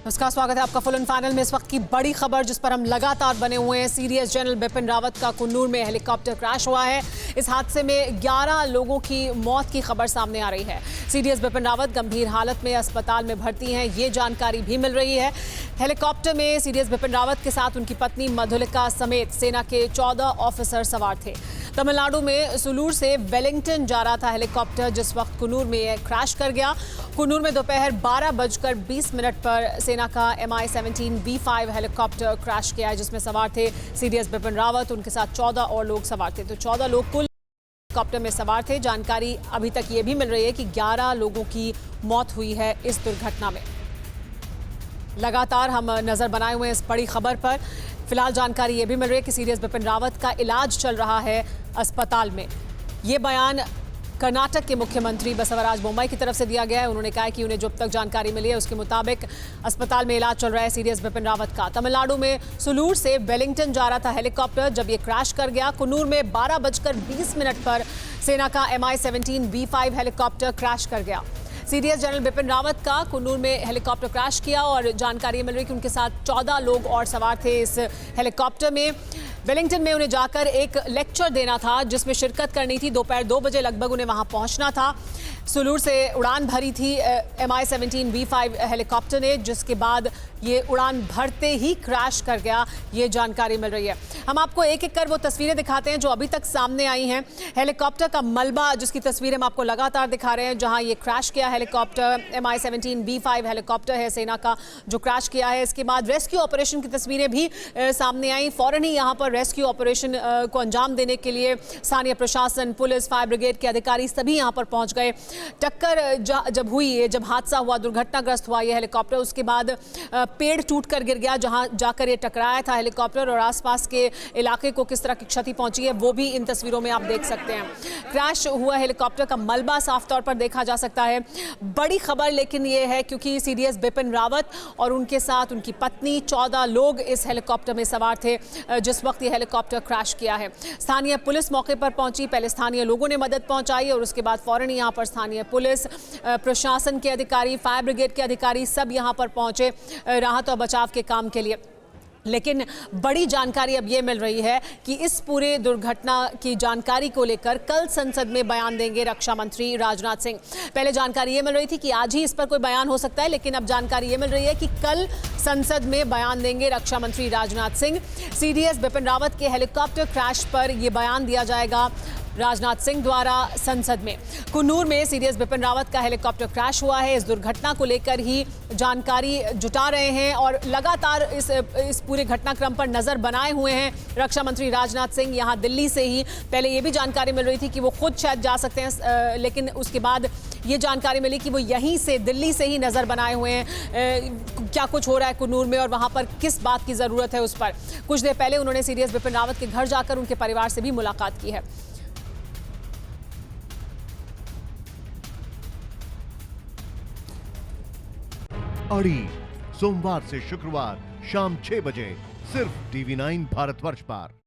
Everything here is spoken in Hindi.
नमस्कार, स्वागत है आपका फुल एंड फाइनल में। इस वक्त की बड़ी खबर जिस पर हम लगातार बने हुए हैं, सीडीएस जनरल बिपिन रावत का कुन्नूर में हेलीकॉप्टर क्रैश हुआ है। इस हादसे में 11 लोगों की मौत की खबर सामने आ रही है। सीडीएस बिपिन रावत गंभीर हालत में अस्पताल में भर्ती हैं, ये जानकारी भी मिल रही है। हेलीकॉप्टर में सीडीएस बिपिन रावत के साथ उनकी पत्नी मधुलिका समेत सेना के 14 ऑफिसर सवार थे। तमिलनाडु में सुलूर से वेलिंगटन जा रहा था हेलीकॉप्टर, जिस वक्त कुन्नूर में यह क्रैश कर गया। कुन्नूर में दोपहर 12:20 पर सेना का MI-17 B5 हेलीकॉप्टर क्रैश किया है, जिसमें सवार थे सीडीएस बिपिन रावत, उनके साथ 14 और लोग सवार थे। तो 14 लोग कुल हेलीकॉप्टर में सवार थे। जानकारी अभी तक ये भी मिल रही है कि 11 लोगों की मौत हुई है इस दुर्घटना में। लगातार हम नजर बनाए हुए हैं इस बड़ी खबर पर। फिलहाल जानकारी ये भी मिल रही है कि सीडीएस बिपिन रावत का इलाज चल रहा है अस्पताल में। ये बयान कर्नाटक के मुख्यमंत्री बसवराज बोम्मई की तरफ से दिया गया है। उन्होंने कहा है कि उन्हें जब तक जानकारी मिली है उसके मुताबिक अस्पताल में इलाज चल रहा है सीडीएस बिपिन रावत का। तमिलनाडु में सुलूर से वेलिंगटन जा रहा था हेलीकॉप्टर जब ये क्रैश कर गया। कुन्नूर में 12:20 पर सेना का MI-17 B5 हेलीकॉप्टर क्रैश कर गया। सीडीएस जनरल बिपिन रावत का कुन्नूर में हेलीकॉप्टर क्रैश किया और जानकारी मिल रही है कि उनके साथ 14 लोग और सवार थे इस हेलीकॉप्टर में। वेलिंगटन में उन्हें जाकर एक लेक्चर देना था, जिसमें शिरकत करनी थी। दोपहर 2 बजे लगभग उन्हें वहां पहुंचना था। सुलूर से उड़ान भरी थी MI-17 B5 हेलीकॉप्टर ने, जिसके बाद ये उड़ान भरते ही क्रैश कर गया, ये जानकारी मिल रही है। हम आपको एक एक कर वो तस्वीरें दिखाते हैं जो अभी तक सामने आई हैं। हेलीकॉप्टर का मलबा, जिसकी तस्वीरें हम आपको लगातार दिखा रहे हैं, जहां ये क्रैश किया हेलीकॉप्टर MI-17 B5 हेलीकॉप्टर है सेना का जो क्रैश किया है। इसके बाद रेस्क्यू ऑपरेशन की तस्वीरें भी सामने आई। फौरन ही यहाँ पर रेस्क्यू ऑपरेशन को अंजाम देने के लिए स्थानीय प्रशासन, पुलिस, फायर ब्रिगेड के अधिकारी सभी यहाँ पर पहुंच गए। टक्कर जब हुई, जब हादसा हुआ, दुर्घटनाग्रस्त हुआ ये हेलीकॉप्टर, उसके बाद पेड़ टूटकर गिर गया जहां जाकर ये टकराया था हेलीकॉप्टर, और आसपास के इलाके को किस तरह की क्षति पहुंची है वो भी इन तस्वीरों में आप देख सकते हैं। क्रैश हुआ हेलीकॉप्टर का मलबा साफ तौर पर देखा जा सकता है। बड़ी खबर लेकिन ये है क्योंकि सीडीएस बिपिन रावत और उनके साथ उनकी पत्नी 14 लोग इस हेलीकॉप्टर में सवार थे जिस वक्त ये हेलीकॉप्टर क्रैश किया है। स्थानीय पुलिस मौके पर पहुंची, पहले स्थानीय लोगों ने मदद पहुंचाई और उसके बाद फौरन यहाँ पर स्थानीय पुलिस, प्रशासन के अधिकारी, फायर ब्रिगेड के अधिकारी सब यहाँ पर पहुंचे राहत और बचाव के काम के लिए। लेकिन बड़ी जानकारी अब ये मिल रही है कि इस पूरे दुर्घटना की जानकारी को लेकर कल संसद में बयान देंगे रक्षा मंत्री राजनाथ सिंह। पहले जानकारी ये मिल रही थी कि आज ही इस पर कोई बयान हो सकता है, लेकिन अब जानकारी ये मिल रही है कि कल संसद में बयान देंगे रक्षा मंत्री राजनाथ सिंह। सीडीएस बिपिन रावत के हेलीकॉप्टर क्रैश पर यह बयान दिया जाएगा राजनाथ सिंह द्वारा संसद में। कुन्नूर में सीडीएस बिपिन रावत का हेलीकॉप्टर क्रैश हुआ है। इस दुर्घटना को लेकर ही जानकारी जुटा रहे हैं और लगातार इस पूरे घटनाक्रम पर नजर बनाए हुए हैं रक्षा मंत्री राजनाथ सिंह। यहां दिल्ली से ही पहले ये भी जानकारी मिल रही थी कि वो खुद शायद जा सकते हैं, लेकिन उसके बाद ये जानकारी मिली कि वो यहीं से दिल्ली से ही नजर बनाए हुए हैं क्या कुछ हो रहा है कुन्नूर में और वहां पर किस बात की जरूरत है उस पर। कुछ देर पहले उन्होंने सीडीएस बिपिन रावत के घर जाकर उनके परिवार से भी मुलाकात की है। अड़ी सोमवार से शुक्रवार शाम 6 बजे सिर्फ TV9 भारतवर्ष पर।